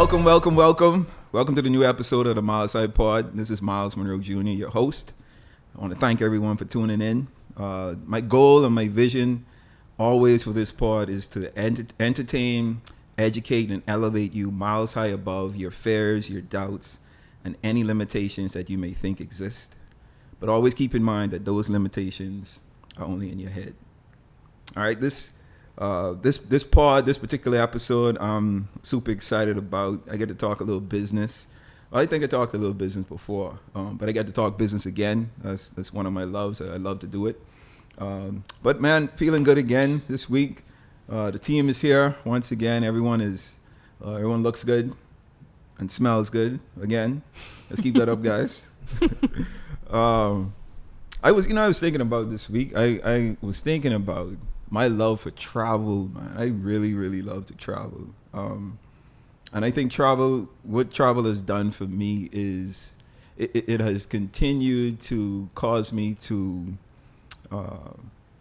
Welcome to the new episode of the Myles High Pod. This is Myles Munroe Jr., your host. I want to thank everyone for tuning in. My goal and my vision always for this pod is to entertain, educate, and elevate you miles high above your fears, your doubts, and any limitations that you may think exist. But always keep in mind that those limitations are only in your head. All right, this particular episode, I'm super excited about. I get to talk a little business. Well, I think I talked a little business before, but I get to talk business again. That's one of my loves. I love to do it. But man, feeling good again this week. The team is here once again. Everyone looks good and smells good again. Let's keep that up, guys. I was thinking about this week. I was thinking about my love for travel, man. I really, really love to travel. And I think what travel has done for me is it has continued to cause me to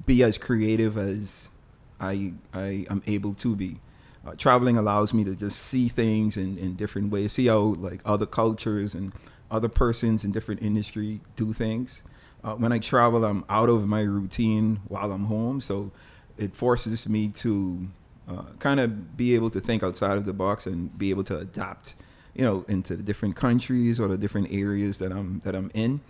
be as creative as I am able to be. Traveling allows me to just see things in different ways, see how like other cultures and other persons in different industry do things. When I travel, I'm out of my routine while I'm home, so it forces me to kind of be able to think outside of the box and be able to adapt, into the different countries or the different areas that I'm in.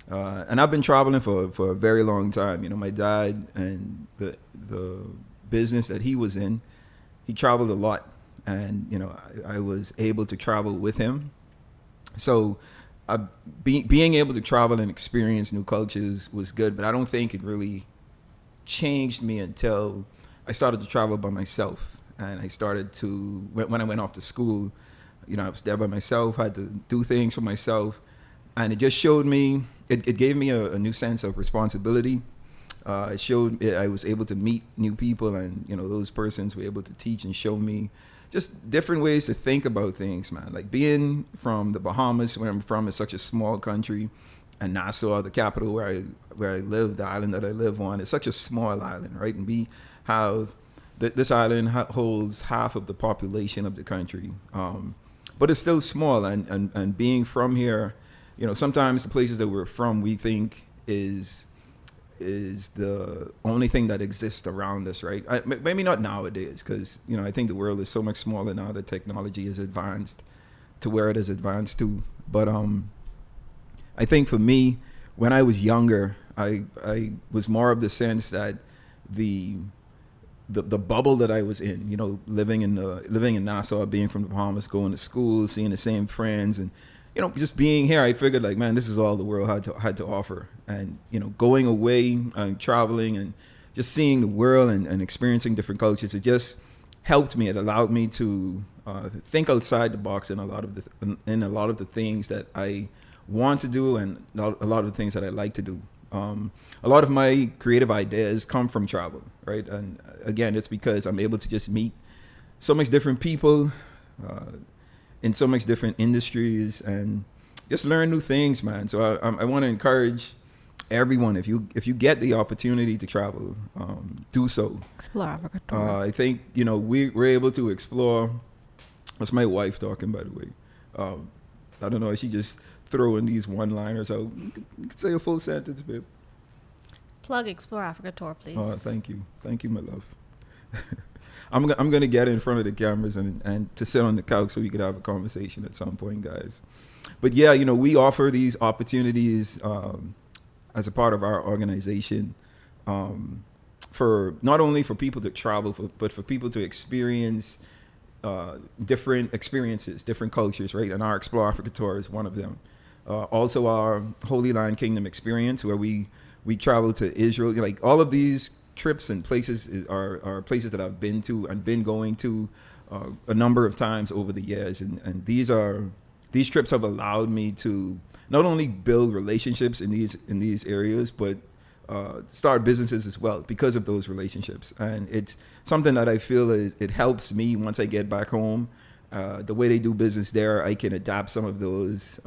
And I've been traveling for a very long time. My dad and the business that he was in, he traveled a lot, and I was able to travel with him. So being able to travel and experience new cultures was good, but I don't think it really changed me until I started to travel by myself. And I started to, when I went off to school, I was there by myself, had to do things for myself. And it just showed me, it gave me a new sense of responsibility. It showed I was able to meet new people, and, those persons were able to teach and show me just different ways to think about things, man. Like being from the Bahamas, where I'm from, is such a small country, and Nassau, the capital where I live, the island that I live on, is such a small island, right? And we have this island holds half of the population of the country, but it's still small. And being from here, sometimes the places that we're from, we think is the only thing that exists around us, right? Maybe not nowadays, because I think the world is so much smaller now that technology is advanced to where it is advanced to. But I think for me, when I was younger, I was more of the sense that the bubble that I was in, living in Nassau, being from the Bahamas, going to school, seeing the same friends, and just being here, I figured like, man, this is all the world had to offer. And going away and traveling and just seeing the world and experiencing different cultures, it just helped me. It allowed me to think outside the box in a lot of the things that I want to do, and a lot of the things that I like to do. A lot of my creative ideas come from travel, right? And again, it's because I'm able to just meet so much different people in so much different industries and just learn new things, man. So I want to encourage everyone, if you get the opportunity to travel, do so. Explore Africa tour. I think we're able to explore. That's my wife talking, by the way. I don't know, she just throwing these one-liners out. You could say a full sentence, babe. Plug Explore Africa tour, please. Thank you, my love. I'm gonna get in front of the cameras and to sit on the couch so we could have a conversation at some point, guys. But yeah, we offer these opportunities as a part of our organization, for not only for people to travel, but for people to experience different experiences, different cultures, right? And our Explore Africa tour is one of them. Also our Holy Land Kingdom experience, where we travel to Israel. Like all of these trips and places are places that I've been to and been going to a number of times over the years. And these trips have allowed me to not only build relationships in these areas, but start businesses as well because of those relationships. And it's something that I feel it helps me once I get back home. The way they do business there, I can adapt some of those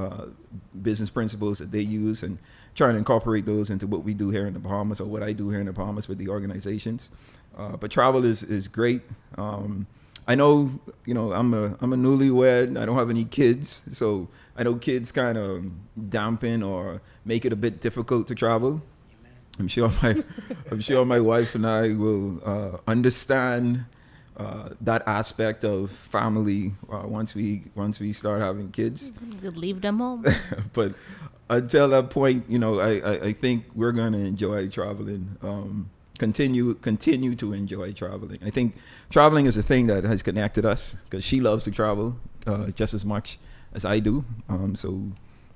business principles that they use and try and incorporate those into what we do here in the Bahamas, or what I do here in the Bahamas with the organizations. But travel is great. I know, I'm a newlywed. I don't have any kids, so I know kids kind of dampen or make it a bit difficult to travel. I'm sure my wife and I will understand that aspect of family once we start having kids. You could leave them home. But until that point, I think we're gonna enjoy traveling. Continue to enjoy traveling. I think traveling is a thing that has connected us because she loves to travel just as much as I do. So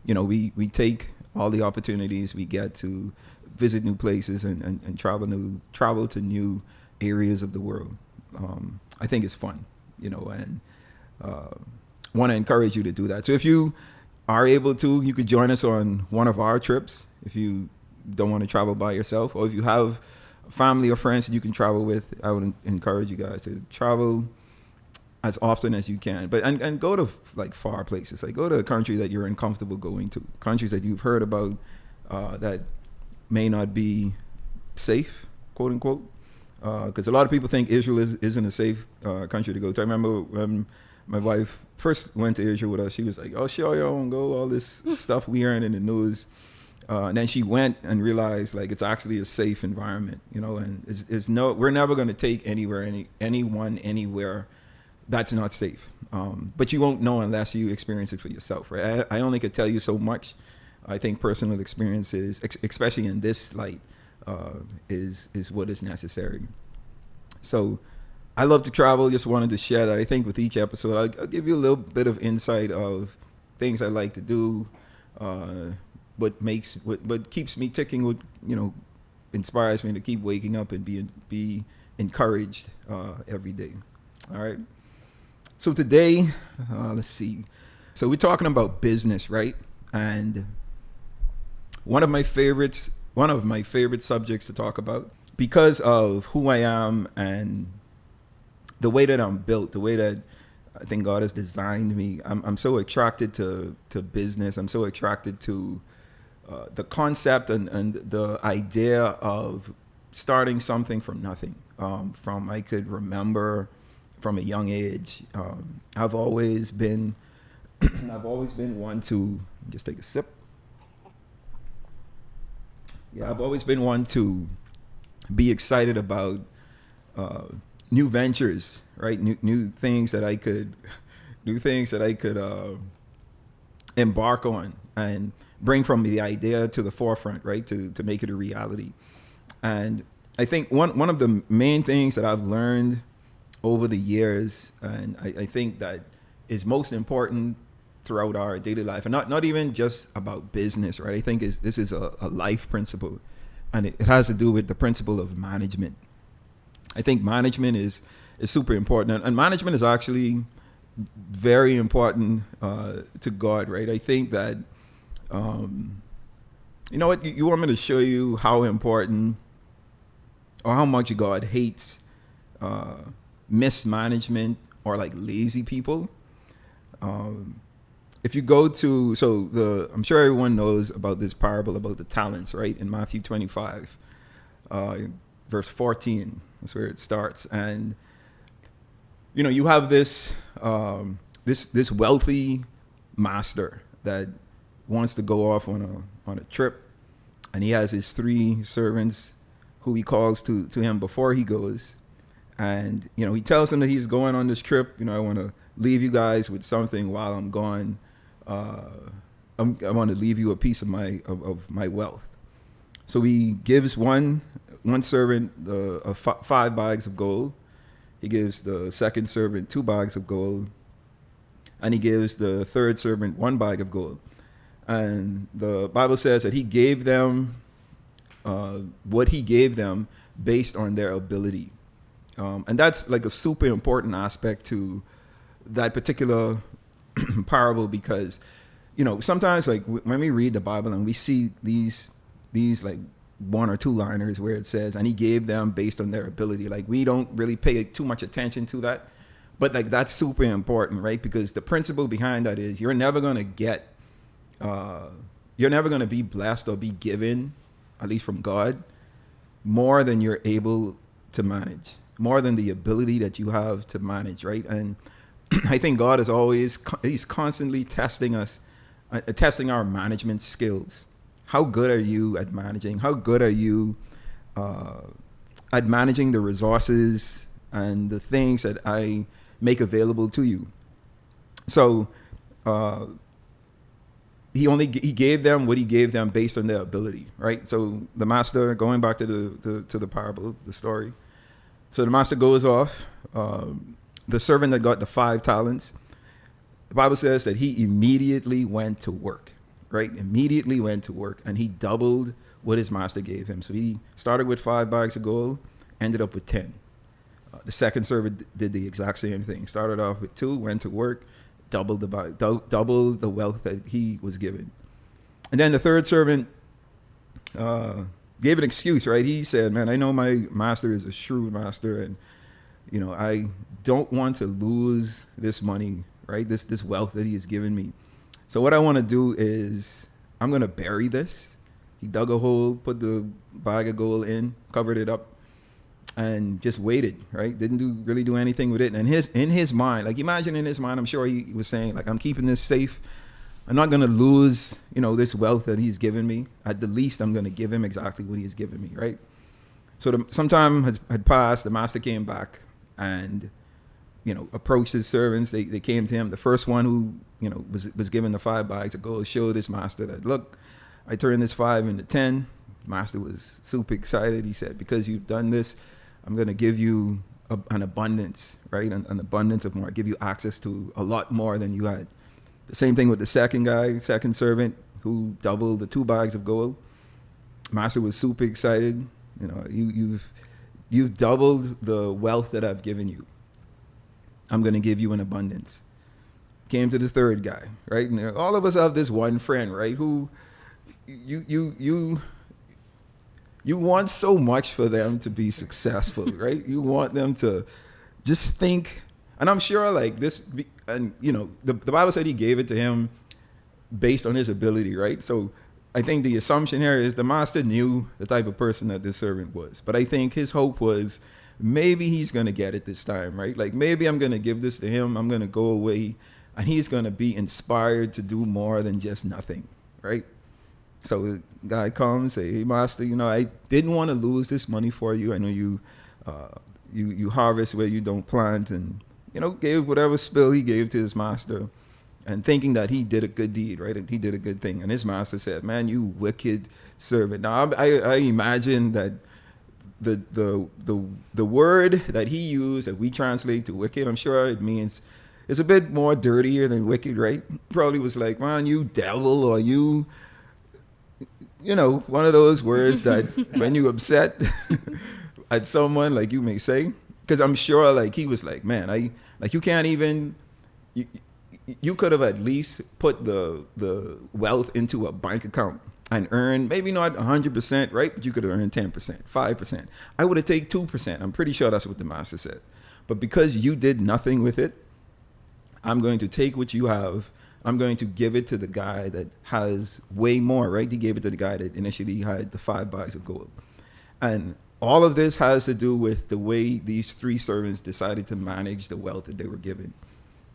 we take all the opportunities we get to visit new places and travel to new areas of the world. I think it's fun, and want to encourage you to do that. So if you are able to, you could join us on one of our trips if you don't want to travel by yourself, or if you have family or friends that you can travel with. I would encourage you guys to travel as often as you can, but and go to like far places. Like go to a country that you're uncomfortable going to, countries that you've heard about that may not be safe, quote unquote, because a lot of people think Israel isn't a safe country to go to. I remember when my wife first went to Israel with us, she was like, "Oh, sure, you won't go." All this stuff we hearing in the news. And then she went and realized like it's actually a safe environment, and we're never going to take anyone anywhere that's not safe. But you won't know unless you experience it for yourself, right? I only could tell you so much. I think personal experiences, especially in this light, is what is necessary. So I love to travel. Just wanted to share that. I think with each episode, I'll give you a little bit of insight of things I like to do, what keeps me ticking, what inspires me to keep waking up and be encouraged every day. All right. So today, let's see. So we're talking about business, right? And one of my favorite subjects to talk about because of who I am and the way that I'm built, the way that I think God has designed me. I'm so attracted to business. I'm so attracted to the concept and the idea of starting something from nothing. From I could remember from a young age. I've always been one to just take a sip. Yeah, I've always been one to be excited about new ventures, right? New things that I could embark on and bring from the idea to the forefront, right? To make it a reality. And I think one of the main things that I've learned over the years, and I think that is most important throughout our daily life, and not even just about business, right? I think this is a life principle, and it has to do with the principle of management. I think management is super important, and management is actually very important to God, right? I think that, you know what, you want me to show you how important or how much God hates mismanagement or like lazy people. If you go to, I'm sure everyone knows about this parable about the talents, right? In Matthew 25, verse 14, that's where it starts. And, you have this wealthy master that wants to go off on a trip, and he has his 3 servants who he calls to him before he goes. And, he tells them that he's going on this trip. I want to leave you guys with something while I'm gone. I want to leave you a piece of my wealth. So he gives one servant 5 bags of gold. He gives the second servant 2 bags of gold, and he gives the third servant 1 bag of gold. And the Bible says that he gave them what he gave them based on their ability. And that's like a super important aspect to that particular parable, because sometimes like when we read the Bible and we see these like 1 or 2 liners where it says, and he gave them based on their ability, like we don't really pay too much attention to that, but like that's super important, right? Because the principle behind that is you're never going to be blessed or be given, at least from God, more than you're able to manage. more than the ability that you have to manage, right? And I think God is always, he's constantly testing us, testing our management skills. How good are you at managing? How good are you at managing the resources and the things that I make available to you? So he gave them what he gave them based on their ability, right? So the master, going back to the parable, the story. So the master goes off. The servant that got the 5 talents, the Bible says that he immediately went to work, right? Immediately went to work, and he doubled what his master gave him. So he started with 5 bags of gold, ended up with 10. The second servant did the exact same thing. Started off with 2, went to work, doubled the wealth that he was given. And then the third servant gave an excuse, right? He said, man, I know my master is a shrewd master, and I don't want to lose this money, right? This wealth that he has given me. So what I want to do is I'm going to bury this. He dug a hole, put the bag of gold in, covered it up, and just waited, right? Didn't really do anything with it. And in his mind, like imagine in his mind, I'm sure he was saying, like, I'm keeping this safe. I'm not going to lose, this wealth that he's given me. At the least, I'm going to give him exactly what he's given me, right? So some time had passed. The master came back and, approached his servants. They came to him. The first one who, was given the 5 bags of gold showed his master that, look, I turned this 5 into 10. Master was super excited. He said, because you've done this, I'm going to give you an abundance, right? An abundance of more. I give you access to a lot more than you had. The same thing with the second servant who doubled the 2 bags of gold. Master was super excited. You've doubled the wealth that I've given you. I'm going to give you an abundance. Came to the third guy, right? And all of us have this one friend, right? Who you want so much for them to be successful, right? You want them to just think, and I'm sure like this, and the Bible said he gave it to him based on his ability, right? So I think the assumption here is the master knew the type of person that this servant was, but I think his hope was maybe he's going to get it this time, right? Like maybe I'm going to give this to him. I'm going to go away and he's going to be inspired to do more than just nothing, right? So the guy comes, say, hey, master, I didn't want to lose this money for you. I know you harvest where you don't plant, and, gave whatever spill he gave to his master and thinking that he did a good deed, right? He did a good thing. And his master said, man, you wicked servant. Now, I imagine that the word that he used that we translate to wicked, I'm sure it means it's a bit more dirtier than wicked, right? Probably was like, man, you devil, or you, one of those words that when you upset at someone, like you may say, because I'm sure like he was like, man, you can't even, you could have at least put the wealth into a bank account and earn maybe not 100%, right? But you could have earned 10%, 5%. I would have taken 2%. I'm pretty sure that's what the master said. But because you did nothing with it, I'm going to take what you have. I'm going to give it to the guy that has way more, right? He gave it to the guy that initially had the 5 bags of gold. And all of this has to do with the way these 3 servants decided to manage the wealth that they were given.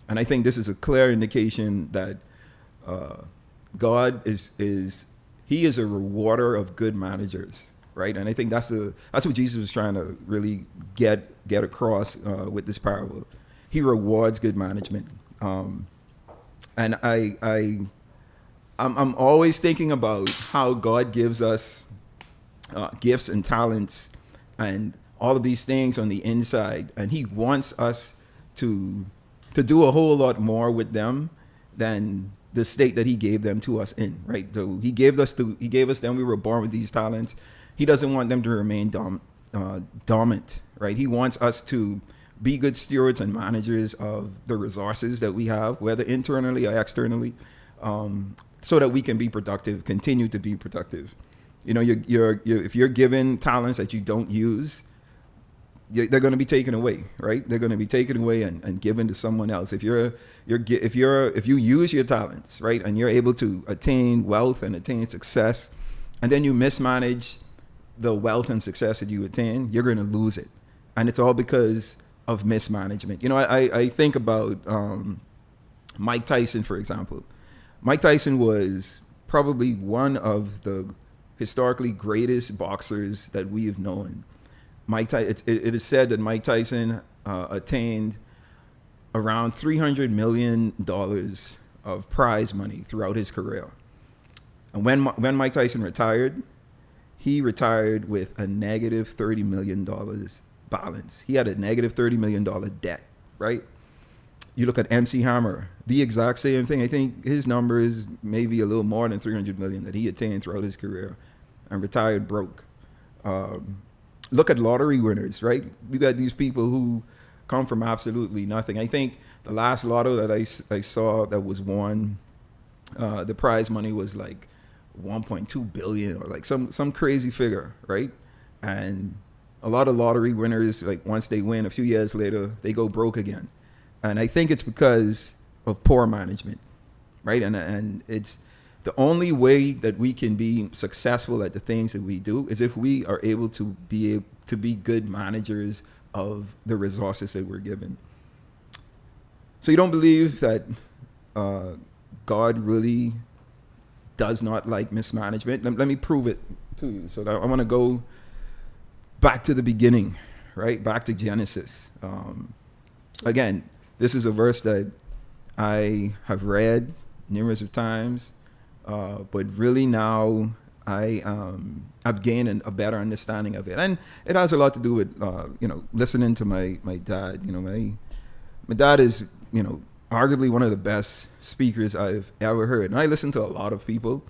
And I think this is a clear indication that God is he is a rewarder of good managers, right? And I think that's what Jesus was trying to really get across with this parable. He rewards good management. And I'm always thinking about how God gives us gifts and talents and all of these things on the inside, and he wants us to do a whole lot more with them than the state that he gave them to us in, right? So he gave us them. We were born with these talents. He doesn't want them to remain dormant, right? He wants us to be good stewards and managers of the resources that we have, whether internally or externally, so that we can be productive, continue to be productive. If you're given talents that you don't use, they're going to be taken away, right? They're going to be taken away and given to someone else. If you use your talents, right, and you're able to attain wealth and attain success, and then you mismanage the wealth and success that you attain, you're going to lose it. And it's all because of mismanagement. You know, I think about Mike Tyson, for example. Mike Tyson was probably one of the historically greatest boxers that we have known. It is said that Mike Tyson attained around $300 million of prize money throughout his career. And when Mike Tyson retired, he retired with a negative $30 million balance. He had a negative $30 million debt, right? You look at MC Hammer, the exact same thing. I think his number is maybe a little more than 300 million that he attained throughout his career and retired broke. Look at lottery winners, right? You got these people who come from absolutely nothing. I think the last lotto that I saw that was won, the prize money was like 1.2 billion or like some crazy figure, right? And a lot of lottery winners, like once they win, a few years later, they go broke again. And I think it's because of poor management, right? And it's the only way that we can be successful at the things that we do is if we are able to be good managers of the resources that we're given. So you don't believe that God really does not like mismanagement? Let me prove it to you. So I want to go back to the beginning, right? Back to Genesis. Again, this is a verse that I have read numerous of times, but really now I've gained a better understanding of it, and it has a lot to do with listening to my dad. You know, my dad is arguably one of the best speakers I've ever heard, and I listen to a lot of people,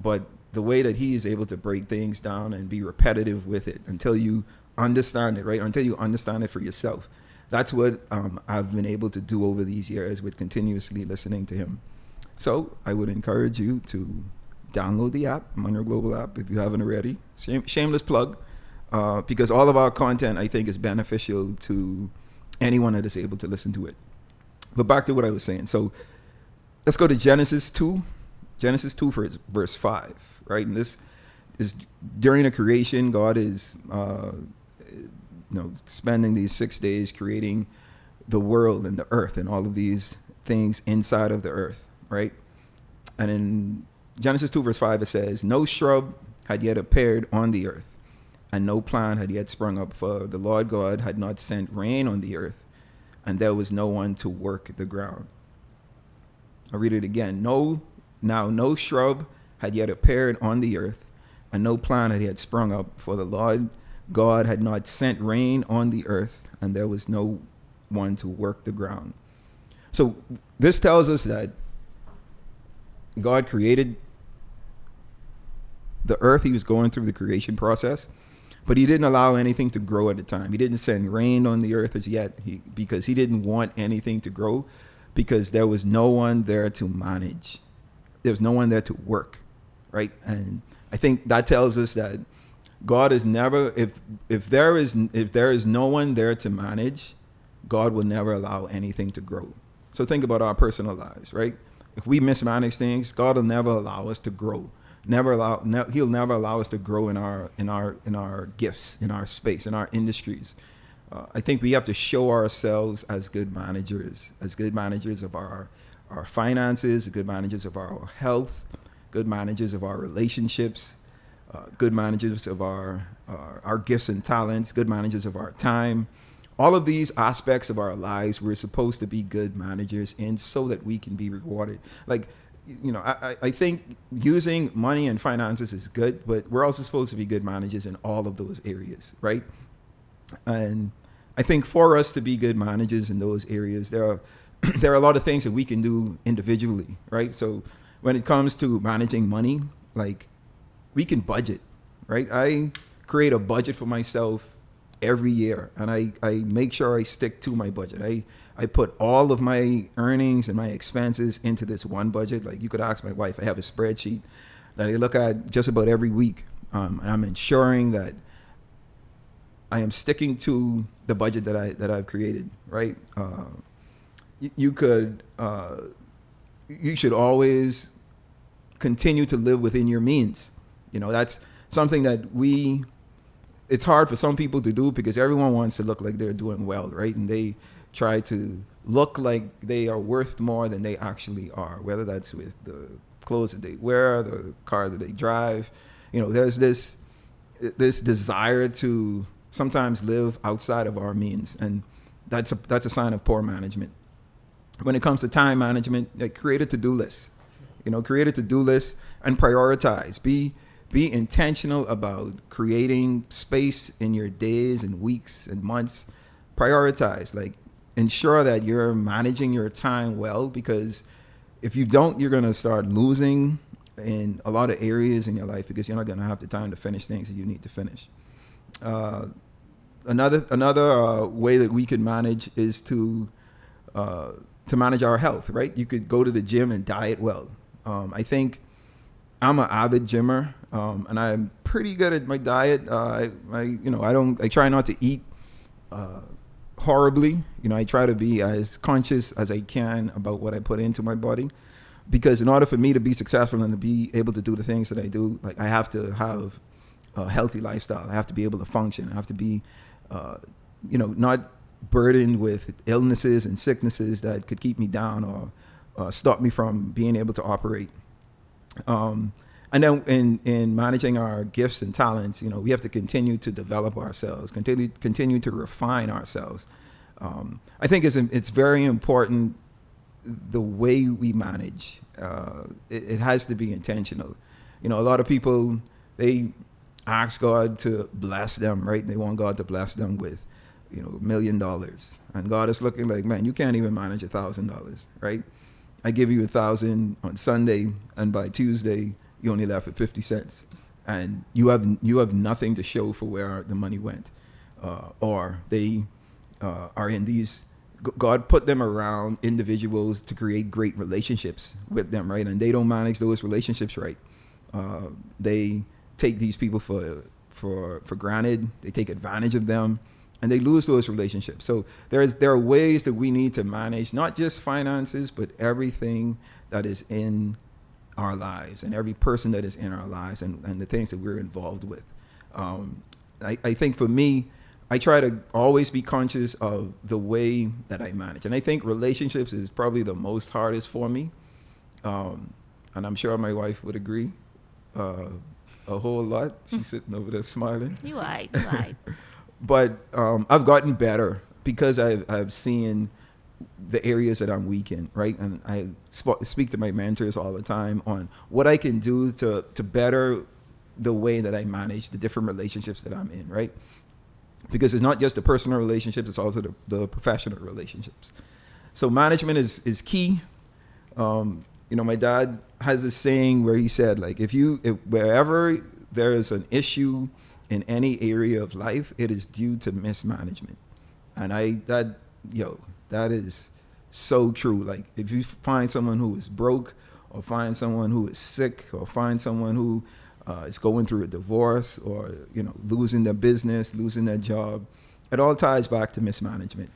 but the way that he is able to break things down and be repetitive with it until you understand it, right? Until you understand it for yourself. That's what I've been able to do over these years with continuously listening to him. So I would encourage you to download the app, Munroe Global app, if you haven't already. Shameless plug, because all of our content, I think, is beneficial to anyone that is able to listen to it. But back to what I was saying. So let's go to Genesis 2. Genesis 2 verse 5, right? And this is during the creation. God is spending these 6 days creating the world and the earth and all of these things inside of the earth, right? And in Genesis 2 verse 5 it says, no shrub had yet appeared on the earth, and no plant had yet sprung up, for the Lord God had not sent rain on the earth, and there was no one to work the ground. I'll read it again. No shrub had yet appeared on the earth, and no plant had yet sprung up, for the Lord God had not sent rain on the earth, and there was no one to work the ground. So this tells us that God created the earth. He was going through the creation process, but he didn't allow anything to grow at the time. He didn't send rain on the earth as yet because he didn't want anything to grow, because there was no one there to manage. There was no one there to work, right? And I think that tells us that God is never, if there is no one there to manage, God will never allow anything to grow. So think about our personal lives, right? If we mismanage things, God will never allow us to grow. He'll never allow us to grow in our gifts, in our space, in our industries. I think we have to show ourselves as good managers of our finances, good managers of our health, good managers of our relationships, good managers of our gifts and talents, good managers of our time. All of these aspects of our lives, we're supposed to be good managers in, so that we can be rewarded. I think using money and finances is good, but we're also supposed to be good managers in all of those areas, right? And I think for us to be good managers in those areas, there are a lot of things that we can do individually, right? So when it comes to managing money, like, we can budget, right? I create a budget for myself every year, and I make sure I stick to my budget. I put all of my earnings and my expenses into this one budget. Like, you could ask my wife, I have a spreadsheet that I look at just about every week, and I'm ensuring that I am sticking to the budget that I've created, right? You should always continue to live within your means. That's something that we it's hard for some people to do because everyone wants to look like they're doing well, right? And they try to look like they are worth more than they actually are, whether that's with the clothes that they wear, the car that they drive. There's this desire to sometimes live outside of our means, and that's a sign of poor management. When it comes to time management, create a to-do list. Create a to-do list and prioritize. Be intentional about creating space in your days and weeks and months. Prioritize, ensure that you're managing your time well, because if you don't, you're going to start losing in a lot of areas in your life because you're not going to have the time to finish things that you need to finish. Another way that we can manage is to manage our health, right? You could go to the gym and diet well. I think I'm an avid gymmer, and I'm pretty good at my diet. I try not to eat horribly. I try to be as conscious as I can about what I put into my body, because in order for me to be successful and to be able to do the things that I do, I have to have a healthy lifestyle. I have to be able to function. I have to be, not burdened with illnesses and sicknesses that could keep me down or stop me from being able to operate. And then in managing our gifts and talents, we have to continue to develop ourselves, continue to refine ourselves. I think it's very important the way we manage. It has to be intentional. A lot of people, they ask God to bless them, right? They want God to bless them with, $1 million. And God is looking like, man, you can't even manage $1,000, right? I give you 1,000 on Sunday, and by Tuesday, you only left with 50 cents. And you have nothing to show for where the money went. Or they are in these, God put them around individuals to create great relationships with them, right? And they don't manage those relationships right. They take these people for granted. They take advantage of them, and they lose those relationships. So there are ways that we need to manage not just finances, but everything that is in our lives and every person that is in our lives and the things that we're involved with. I think for me, I try to always be conscious of the way that I manage. And I think relationships is probably the most hardest for me. And I'm sure my wife would agree a whole lot. She's sitting over there smiling. You right. But I've gotten better because I've seen the areas that I'm weak in, right? And I speak to my mentors all the time on what I can do to better the way that I manage the different relationships that I'm in, right? Because it's not just the personal relationships, it's also the professional relationships. So management is key. My dad has this saying where he said, if wherever there is an issue in any area of life, it is due to mismanagement. And that is so true. If you find someone who is broke, or find someone who is sick, or find someone who is going through a divorce, or losing their business, losing their job, it all ties back to mismanagement.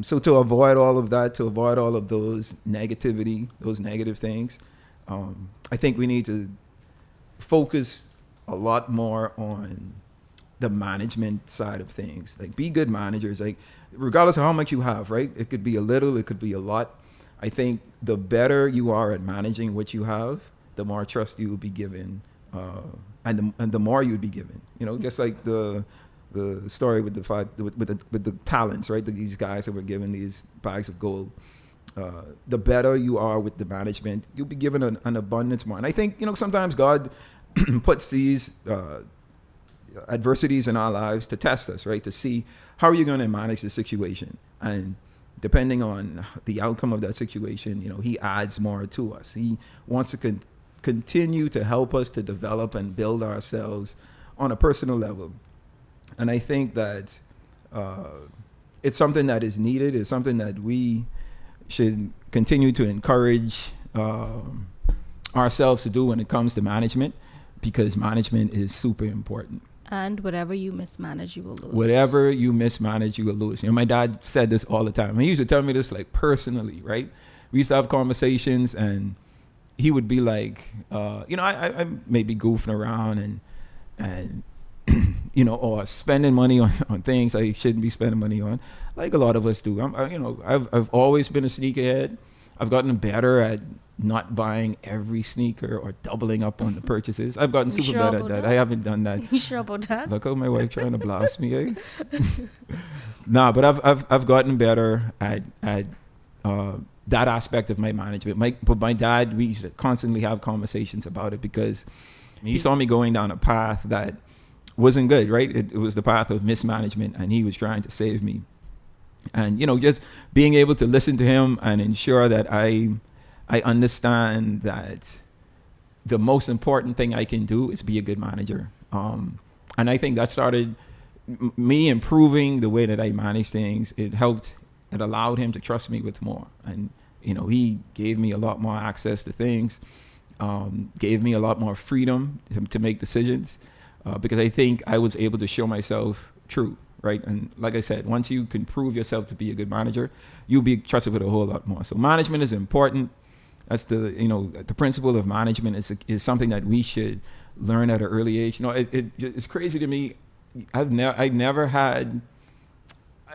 So to avoid all of that, to avoid all of those negativity, those negative things, I think we need to focus a lot more on the management side of things. Be good managers. Regardless of how much you have, right? It could be a little, it could be a lot. I think the better you are at managing what you have, the more trust you will be given, and the more you would be given. Just like the story with the talents, right? These guys that were given these bags of gold. The better you are with the management, you'll be given an abundance more. And I think sometimes God puts these adversities in our lives to test us, right? To see how are you going to manage the situation, and depending on the outcome of that situation, He adds more to us. He wants to continue to help us to develop and build ourselves on a personal level. And I think that it's something that is needed. It's something that we should continue to encourage ourselves to do when it comes to management, because management is super important. And whatever you mismanage, you will lose. Whatever you mismanage, you will lose. My dad said this all the time. He used to tell me this personally, right? We used to have conversations, and he would be like, I may be goofing around and or spending money on things I shouldn't be spending money on, like a lot of us do. I've always been a sneakerhead. I've gotten better at not buying every sneaker or doubling up on the purchases. I've gotten super better at that. I haven't done that. You sure about that? Look how my wife trying to blast me, eh? Nah, but I've gotten better at that aspect of my management. But my dad, we used to constantly have conversations about it because he saw me going down a path that wasn't good, right? It was the path of mismanagement, and he was trying to save me. And just being able to listen to him and ensure that I understand that the most important thing I can do is be a good manager. And I think that started me improving the way that I manage things. It allowed him to trust me with more. And, he gave me a lot more access to things, gave me a lot more freedom to make decisions, because I think I was able to show myself true. Right. And like I said, once you can prove yourself to be a good manager, you'll be trusted with a whole lot more. So management is important. That's the principle of management is something that we should learn at an early age. It's crazy to me. I never had,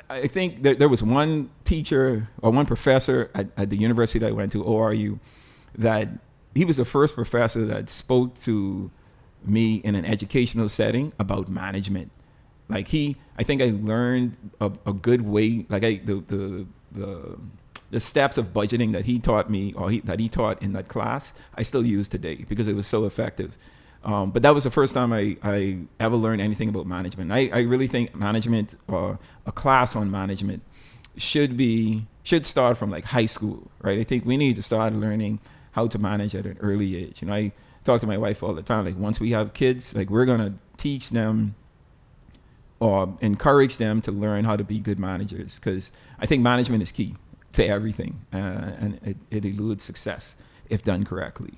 I think there was one teacher or one professor at the university that I went to, ORU, that he was the first professor that spoke to me in an educational setting about management. Like I think I learned a good way, like the steps of budgeting that he taught me, or that he taught in that class, I still use today because it was so effective. But that was the first time I ever learned anything about management. I really think management, or a class on management, should start from like high school, right? I think we need to start learning how to manage at an early age. I talk to my wife all the time, like once we have kids, like we're gonna teach them or encourage them to learn how to be good managers, because I think management is key to everything, and it eludes success if done correctly.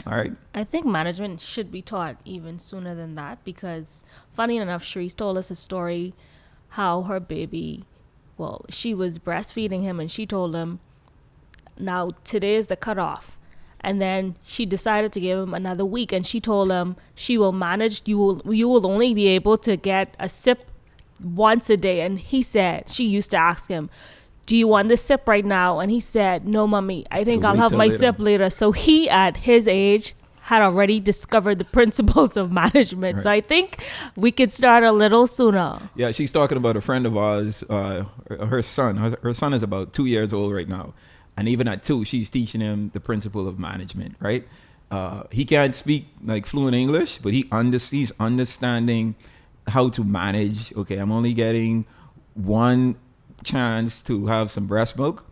All right. I think management should be taught even sooner than that, because funny enough, Sharice told us a story how her baby, she was breastfeeding him, and she told him, now today is the cutoff. And then she decided to give him another week, and she told him she will manage. You will only be able to get a sip once a day. And he said, she used to ask him, do you want this sip right now? And he said, no, mommy, I think I'll have my sip later. So he, at his age, had already discovered the principles of management. Right. So I think we could start a little sooner. Yeah, she's talking about a friend of ours, her son. Her son is about 2 years old right now. And even at 2, she's teaching him the principle of management, right? He can't speak like fluent English, but he's understanding how to manage. Okay, I'm only getting one chance to have some breast milk.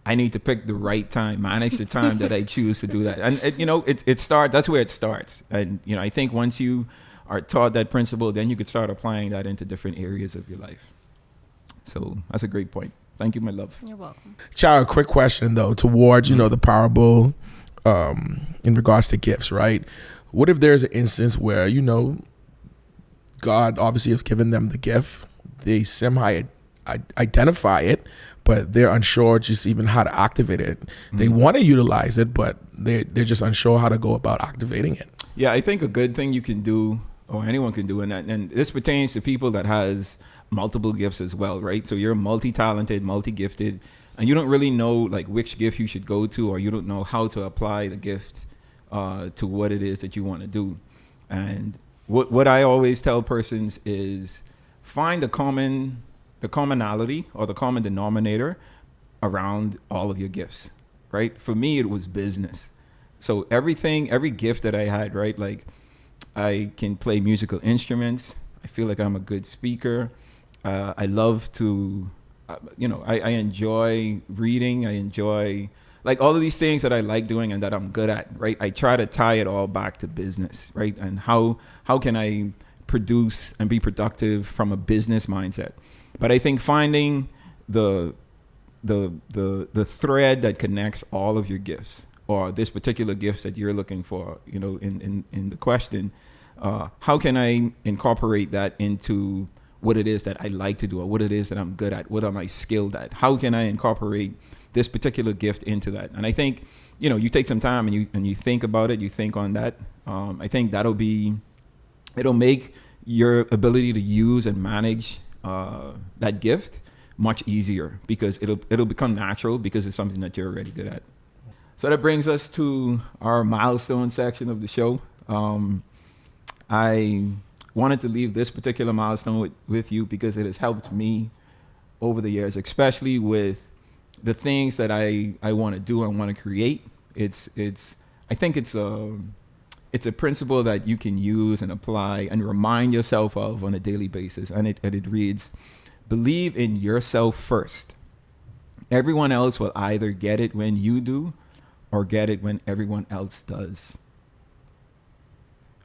I need to pick the right time, manage the time that I choose to do that. And it starts. That's where it starts. And I think once you are taught that principle, then you could start applying that into different areas of your life. So that's a great point. Thank you, my love. You're welcome. Chara, a quick question though, towards the parable in regards to gifts, right? What if there's an instance where God obviously has given them the gift, they somehow identify it, but they're unsure just even how to activate it. They want to utilize it, but they're just unsure how to go about activating it. Yeah, I think a good thing you can do, or anyone can do, and this pertains to people that has multiple gifts as well, right? So you're multi-talented, multi-gifted, and you don't really know like which gift you should go to, or you don't know how to apply the gift to what it is that you want to do. And what I always tell persons is find the commonality or the common denominator around all of your gifts, right? For me, it was business. So every gift that I had, right? Like I can play musical instruments. I feel like I'm a good speaker. I love to, I enjoy reading. I enjoy like all of these things that I like doing and that I'm good at, right? I try to tie it all back to business, right? And how can I produce and be productive from a business mindset? But I think finding the thread that connects all of your gifts, or this particular gifts that you're looking for, in the question, how can I incorporate that into what it is that I like to do, or what it is that I'm good at? What am I skilled at? How can I incorporate this particular gift into that? And I think, you take some time and you think about it, you think on that. I think it'll make your ability to use and manage that gift much easier, because it'll become natural because it's something that you're already good at. So that brings us to our milestone section of the show. I wanted to leave this particular milestone with you because it has helped me over the years, especially with the things that I want to do and want to create. I think it's a principle that you can use and apply and remind yourself of on a daily basis. And it reads, believe in yourself first. Everyone else will either get it when you do or get it when everyone else does.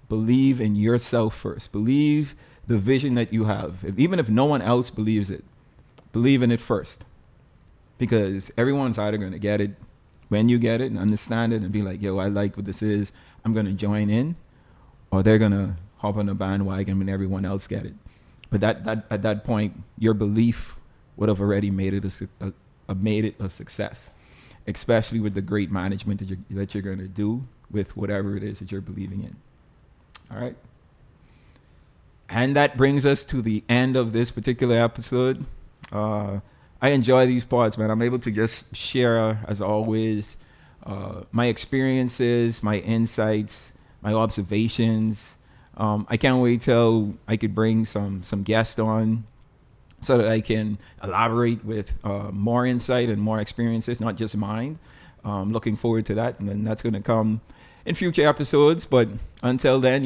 Believe in yourself first. Believe the vision that you have. Even if no one else believes it, believe in it first. Because everyone's either going to get it when you get it and understand it and be like, yo, I like what this is, I'm going to join in, or they're going to hop on the bandwagon when everyone else get it. But that at that point, your belief would have already made it a success, especially with the great management that you're going to do with whatever it is that you're believing in. All right. And that brings us to the end of this particular episode. I enjoy these parts, man. I'm able to just share, as always, my experiences, my insights, my observations. I can't wait till I could bring some guests on so that I can elaborate with more insight and more experiences, not just mine. Looking forward to that. And then that's going to come in future episodes. But until then,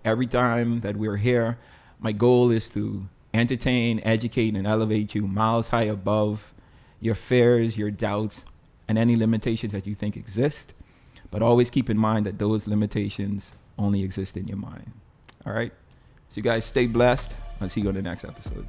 every time that we're here, my goal is to entertain, educate, and elevate you miles high above your fears, your doubts, and any limitations that you think exist. But always keep in mind that those limitations only exist in your mind. All right? So you guys stay blessed. I'll see you on the next episode.